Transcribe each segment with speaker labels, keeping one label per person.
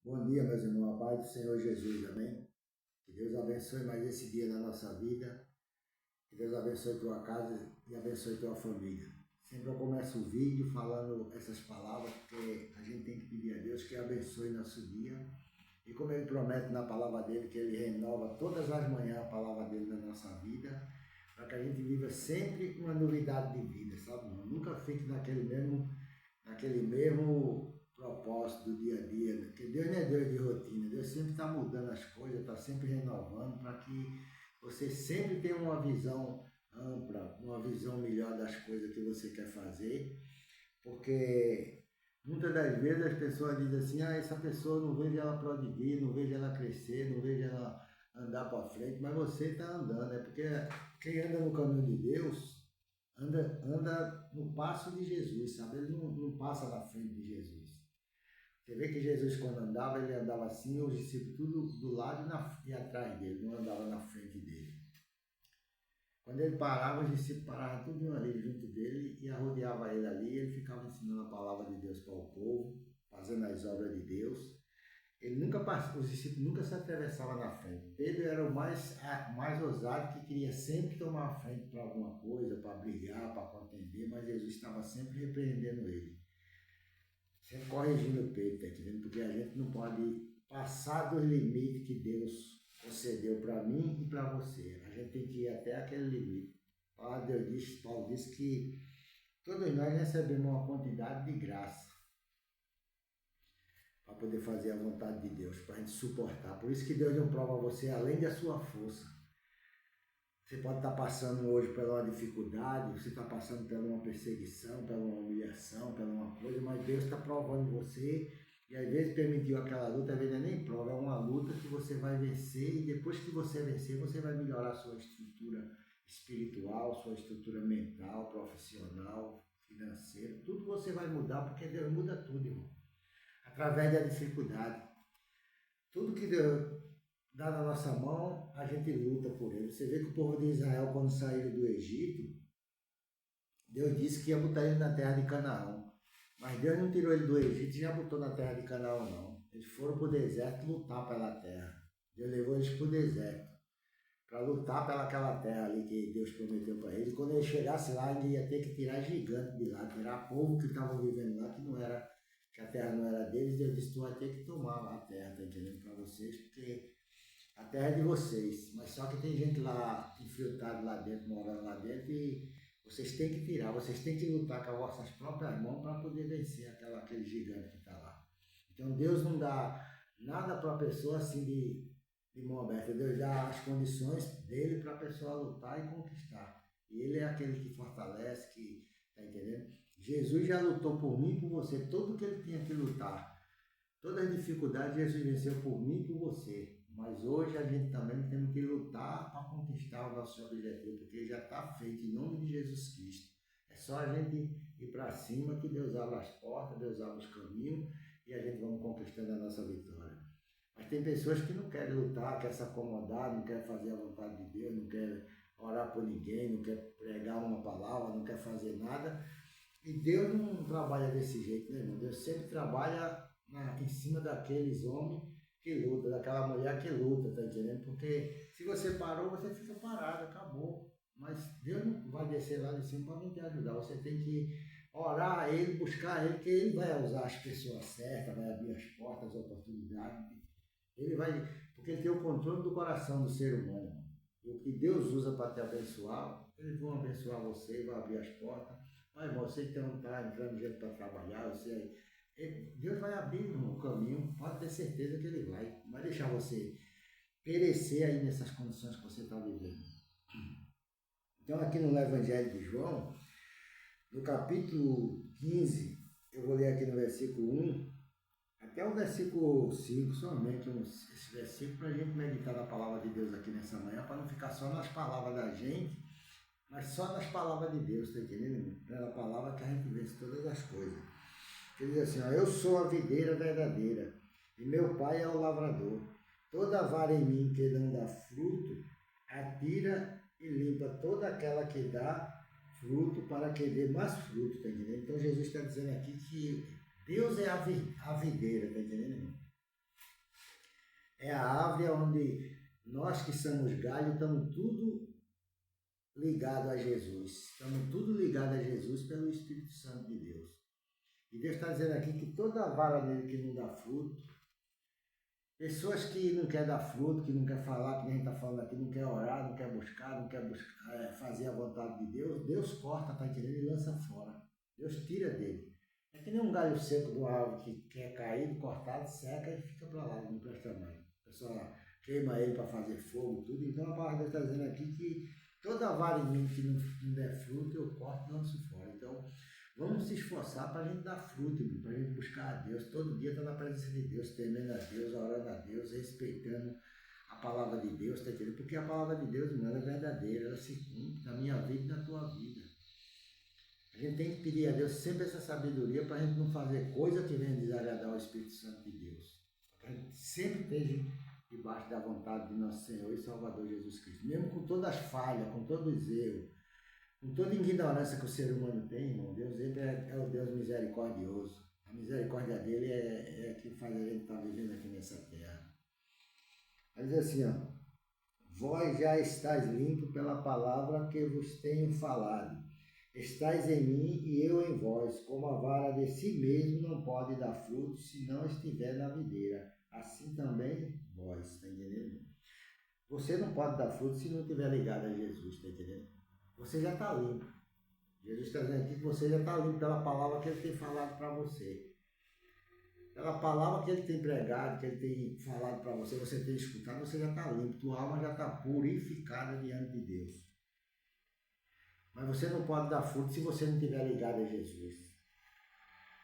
Speaker 1: Bom dia, meus irmãos, a paz do Senhor Jesus, amém? Que Deus abençoe mais esse dia na nossa vida, que Deus abençoe tua casa e abençoe tua família. Sempre eu começo o vídeo falando essas palavras, porque a gente tem que pedir a Deus que abençoe nosso dia. E como Ele promete na palavra dele, que Ele renova todas as manhãs a palavra dele na nossa vida, para que a gente viva sempre uma novidade de vida, sabe? Nunca fique naquele mesmo propósito do dia a dia, né? Porque Deus não é Deus de rotina, Deus sempre está mudando as coisas, está sempre renovando, para que você sempre tenha uma visão ampla, uma visão melhor das coisas que você quer fazer, porque muitas das vezes as pessoas dizem assim, essa pessoa não vejo ela progredir, não vejo ela crescer, não vejo ela andar para frente, mas você está andando, porque quem anda no caminho de Deus anda no passo de Jesus, sabe? Ele não passa na frente de Jesus. Você vê que Jesus, quando andava, ele andava assim, os discípulos tudo do lado e atrás dele, não andava na frente dele. Quando ele parava, os discípulos paravam tudo ali junto dele e arrodeava ele ali, e ele ficava ensinando a palavra de Deus para o povo, fazendo as obras de Deus. Os discípulos nunca se atravessavam na frente. Pedro era o mais ousado, que queria sempre tomar a frente para alguma coisa, para brigar, para contender, mas Jesus estava sempre repreendendo ele. Sempre corrigindo o Pedro, tá entendendo? Porque a gente não pode passar dos limites que Deus concedeu para mim e para você. A gente tem que ir até aquele limite. Paulo disse que todos nós recebemos uma quantidade de graça para poder fazer a vontade de Deus, para a gente suportar. Por isso que Deus não prova a você além da sua força. Você pode estar passando hoje por uma dificuldade, você está passando por uma perseguição, por uma humilhação, por uma coisa, mas Deus está provando você e às vezes permitiu aquela luta, às vezes não é nem prova, é uma luta que você vai vencer e depois que você vencer, você vai melhorar a sua estrutura espiritual, sua estrutura mental, profissional, financeira, tudo você vai mudar porque Deus muda tudo, irmão. Através da dificuldade. Tudo que Deus dá na nossa mão, a gente luta por ele. Você vê que o povo de Israel, quando saíram do Egito, Deus disse que ia botar ele na terra de Canaã. Mas Deus não tirou ele do Egito e já botou na terra de Canaã, não. Eles foram para o deserto lutar pela terra. Deus levou eles para o deserto, para lutar pelaquela terra ali que Deus prometeu para eles. E quando ele chegasse lá, ele ia ter que tirar gigante de lá, tirar povo que estavam vivendo lá, que a terra não era deles. Deus disse, tu vai ter que tomar lá a terra, tá entendendo? Para vocês, porque a terra é de vocês, mas só que tem gente lá infiltrada lá dentro, morando lá dentro, e vocês têm que tirar, vocês têm que lutar com as vossas próprias mãos para poder vencer aquele gigante que está lá. Então Deus não dá nada para a pessoa assim de mão aberta, Deus dá as condições dele para a pessoa lutar e conquistar. E ele é aquele que fortalece, que está entendendo? Jesus já lutou por mim e por você, tudo que ele tinha que lutar. Todas as dificuldades Jesus venceu por mim e por você. Mas hoje a gente também tem que lutar para conquistar o nosso objetivo, porque já está feito em nome de Jesus Cristo. É só a gente ir para cima que Deus abre as portas, Deus abre os caminhos e a gente vamos conquistando a nossa vitória. Mas tem pessoas que não querem lutar, querem se acomodar, não querem fazer a vontade de Deus, não querem orar por ninguém, não querem pregar uma palavra, não querem fazer nada. E Deus não trabalha desse jeito, né, irmão? Deus sempre trabalha em cima daqueles homens que lutam, daquela mulher que luta, tá entendendo? Porque se você parou, você fica parado, acabou. Mas Deus não vai descer lá de cima para não te ajudar. Você tem que orar a Ele, buscar Ele, que Ele vai usar as pessoas certas, vai abrir as portas, as oportunidades. Ele vai, porque Ele tem o controle do coração do ser humano. E o que Deus usa para te abençoar, Eles vão abençoar você, vai abrir as portas. Mas irmão, você que não está entrando gente para trabalhar, Deus vai abrir o caminho, pode ter certeza que Ele vai. Não vai deixar você perecer aí nessas condições que você está vivendo. Então, aqui no Evangelho de João, no capítulo 15, eu vou ler aqui no versículo 1, até o versículo 5 somente, esse versículo, para a gente meditar na palavra de Deus aqui nessa manhã, para não ficar só nas palavras da gente, mas só nas palavras de Deus, está entendendo? Pela palavra que a gente vence todas as coisas. Ele diz assim, eu sou a videira verdadeira, e meu pai é o lavrador. Toda vara em mim que não dá fruto, atira e limpa toda aquela que dá fruto, para que dê mais fruto, está entendendo? Então Jesus está dizendo aqui que Deus é a videira, está entendendo, irmão? É a árvore onde nós que somos galho estamos tudo ligado a Jesus. Estamos tudo ligado a Jesus pelo Espírito Santo de Deus. E Deus está dizendo aqui que toda vara nele que não dá fruto, pessoas que não querem dar fruto, que não querem falar, que nem a gente está falando aqui, não quer orar, não quer buscar, fazer a vontade de Deus, Deus corta, está entendendo? E lança fora. Deus tira dele. É que nem um galho seco de uma árvore que quer cair, cortado, seca e fica para lá, não presta mais. A pessoa queima ele para fazer fogo, tudo. Então a palavra de Deus está dizendo aqui que toda vara em mim que não der fruto, eu corto e lanço fora. Então, vamos se esforçar para a gente dar fruto, para a gente buscar a Deus. Todo dia estar na presença de Deus, temendo a Deus, orando a Deus, respeitando a palavra de Deus, tá entendendo? Porque a palavra de Deus, irmão, ela é verdadeira, ela se cumpre na minha vida e na tua vida. A gente tem que pedir a Deus sempre essa sabedoria para a gente não fazer coisa que venha desagradar o Espírito Santo de Deus. Para que a gente sempre esteja debaixo da vontade de nosso Senhor e Salvador Jesus Cristo. Mesmo com todas as falhas, com todo os erros, com toda ignorância que o ser humano tem, irmão, Deus ele é o Deus misericordioso. A misericórdia dele é que faz a gente estar vivendo aqui nessa terra. Mas diz assim, ó, vós já estáis limpos pela palavra que vos tenho falado. Estais em mim e eu em vós, como a vara de si mesmo não pode dar fruto se não estiver na videira. Assim também vós, está entendendo? Você não pode dar fruto se não estiver ligado a Jesus, está entendendo? Você já está limpo. Jesus está dizendo aqui que você já está limpo pela palavra que ele tem falado para você. Pela palavra que ele tem pregado, que ele tem falado para você, você tem escutado, você já está limpo. Tua alma já está purificada diante de Deus. Mas você não pode dar fruto se você não estiver ligado a Jesus.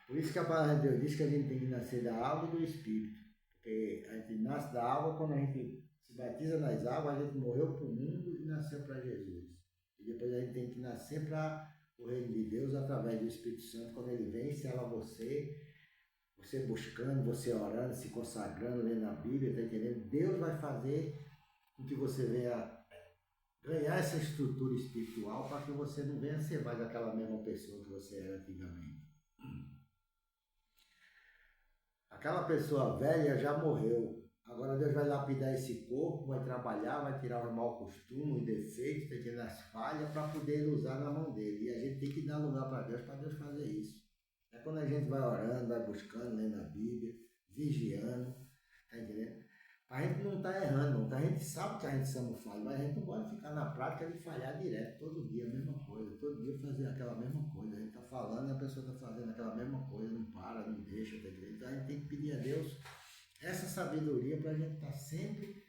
Speaker 1: Por isso que a palavra de Deus diz que a gente tem que nascer da água e do Espírito. Porque a gente nasce da água quando a gente se batiza nas águas, a gente morreu para o mundo e nasceu para Jesus. E depois a gente tem que nascer para o reino de Deus através do Espírito Santo. Quando ele vem, sela você buscando, você orando, se consagrando, lendo a Bíblia, está entendendo? Deus vai fazer com que você venha ganhar essa estrutura espiritual para que você não venha ser mais aquela mesma pessoa que você era antigamente. Aquela pessoa velha já morreu. Agora Deus vai lapidar esse corpo, vai trabalhar, vai tirar os maus costumes, os defeitos, tem que ir as falhas para poder usar na mão dele. E a gente tem que dar lugar para Deus fazer isso. É quando a gente vai orando, vai buscando, lendo a Bíblia, vigiando, tá entendendo? A gente não está errando, não. A gente sabe que a gente somos falhos, mas a gente não pode ficar na prática de falhar direto, todo dia a mesma coisa, todo dia fazer aquela mesma coisa. A gente está falando e a pessoa está fazendo aquela mesma coisa, não para, não deixa, tá entendendo? Então a gente tem que pedir a Deus essa sabedoria para a gente estar sempre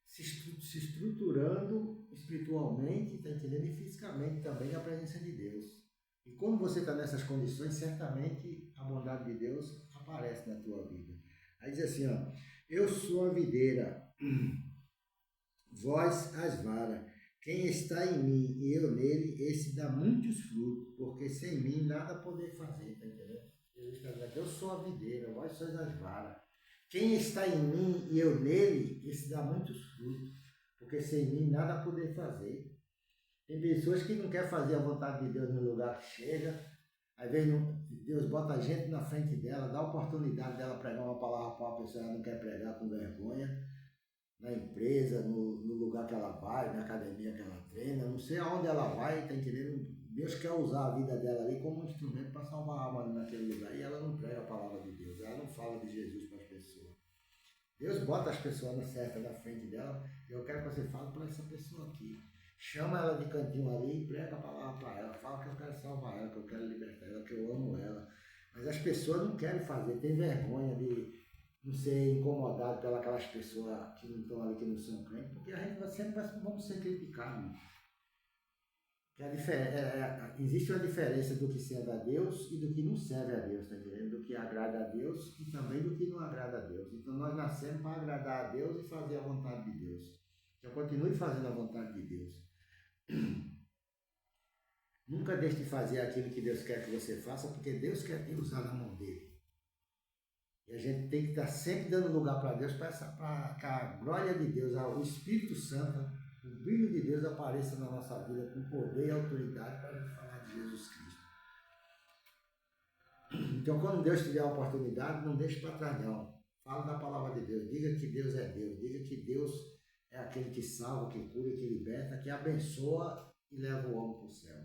Speaker 1: se estruturando espiritualmente, tá entendendo? E fisicamente também na presença de Deus. E quando você está nessas condições, certamente a bondade de Deus aparece na tua vida. Aí diz assim, ó, eu sou a videira, vós as varas. Quem está em mim e eu nele, esse dá muitos frutos, porque sem mim nada poder fazer, tá entendendo? Eu sou a videira, vós sois as varas. Quem está em mim e eu nele, esse dá muitos frutos, porque sem mim nada poder fazer. Tem pessoas que não querem fazer a vontade de Deus no lugar que chega, às vezes Deus bota a gente na frente dela, dá a oportunidade dela pregar uma palavra para uma pessoa que ela não quer pregar com vergonha, na empresa, no lugar que ela vai, na academia que ela treina, não sei aonde ela vai, tá entendendo? Deus quer usar a vida dela ali como um instrumento para salvar a alma naquele lugar e ela não prega a palavra de Deus, ela não fala de Jesus para as pessoas. Deus bota as pessoas certas na frente dela e eu quero que você fale para essa pessoa aqui. Chama ela de cantinho ali e prega a palavra para ela. Fala que eu quero salvar ela, que eu quero libertar ela, que eu amo ela. Mas as pessoas não querem fazer, tem vergonha de não ser incomodado pelas pessoas que não estão ali, que não são crentes, porque a gente sempre vamos ser criticados. Existe uma diferença do que serve a Deus e do que não serve a Deus, tá entendendo? Do que agrada a Deus e também do que não agrada a Deus. Então nós nascemos para agradar a Deus e fazer a vontade de Deus. Então continue fazendo a vontade de Deus. Nunca deixe de fazer aquilo que Deus quer que você faça, porque Deus quer te usar na mão dele. E a gente tem que estar sempre dando lugar para Deus, para que a glória de Deus, o Espírito Santo, o brilho de Deus apareça na nossa vida com poder e autoridade para a gente falar de Jesus Cristo. Então, quando Deus te der a oportunidade, não deixe para trás não. Fala da palavra de Deus. Diga que Deus é Deus. Diga que Deus é aquele que salva, que cura, que liberta, que abençoa e leva o homem para o céu.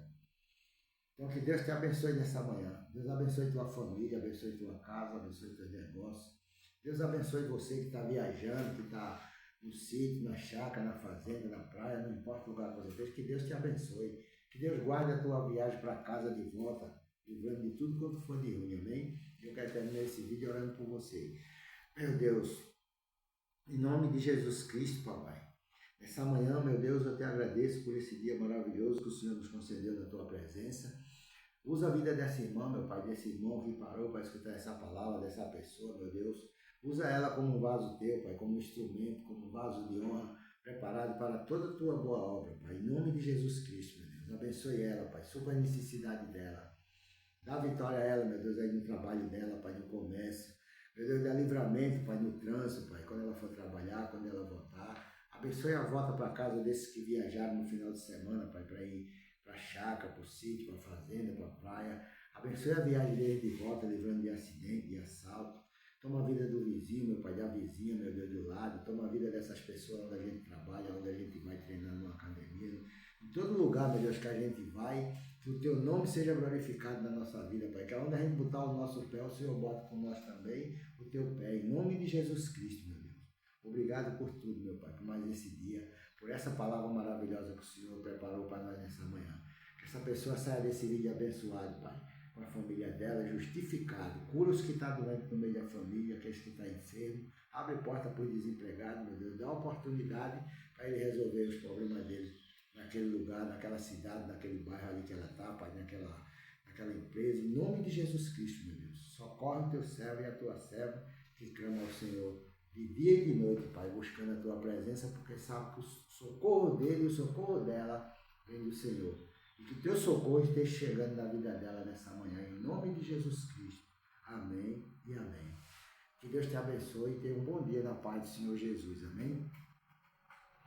Speaker 1: Então que Deus te abençoe nessa manhã. Deus abençoe tua família, abençoe tua casa, abençoe teus negócios. Deus abençoe você que está viajando, que está no sítio, na chácara, na fazenda, na praia, não importa o lugar que você esteja, que Deus te abençoe. Que Deus guarde a tua viagem para casa de volta, livrando de tudo quanto for de ruim, amém? Eu quero terminar esse vídeo orando por você. Meu Deus, em nome de Jesus Cristo, papai. Nessa manhã, meu Deus, eu te agradeço por esse dia maravilhoso que o Senhor nos concedeu na tua presença. Usa a vida dessa irmã, meu Pai, desse irmão que parou para escutar essa palavra, dessa pessoa, meu Deus. Usa ela como um vaso teu, Pai, como instrumento, como um vaso de honra, preparado para toda a tua boa obra, Pai. Em nome de Jesus Cristo, meu Deus. Abençoe ela, Pai, supra a necessidade dela. Dá vitória a ela, meu Deus, aí no trabalho dela, Pai, no comércio. Meu Deus, dá livramento, Pai, no trânsito, Pai, quando ela for trabalhar, quando ela voltar. Abençoe a volta para casa desses que viajaram no final de semana, Pai, para ir para a chácara, para o sítio, para a fazenda, para a praia. Abençoe a viagem deles de volta, livrando de acidente, de assalto. Toma a vida do vizinho, meu Pai, da vizinha, meu Deus, do lado. Toma a vida dessas pessoas onde a gente trabalha, onde a gente vai treinando numa academia. Em todo lugar, meu Deus, que a gente vai, que o Teu nome seja glorificado na nossa vida, Pai. Que onde a gente botar o nosso pé, o Senhor bota com nós também o Teu pé. Em nome de Jesus Cristo, meu Deus. Obrigado por tudo, meu Pai, por mais esse dia, por essa palavra maravilhosa que o Senhor preparou para nós nessa manhã. Que essa pessoa saia desse vídeo abençoado, Pai, com a família dela, justificado. Cura os que estão doentes no meio da família, aqueles que estão enfermos. Abre porta para os desempregados, meu Deus. Dá oportunidade para ele resolver os problemas dele naquele lugar, naquela cidade, naquele bairro ali que ela está, Pai, naquela empresa. Em nome de Jesus Cristo, meu Deus. Socorre o teu servo e a tua serva que clama ao Senhor de dia e de noite, Pai, buscando a tua presença, porque sabe que o socorro dele e o socorro dela vem do Senhor. E que o teu socorro esteja chegando na vida dela nessa manhã, em nome de Jesus Cristo. Amém e amém. Que Deus te abençoe e tenha um bom dia na paz do Senhor Jesus. Amém?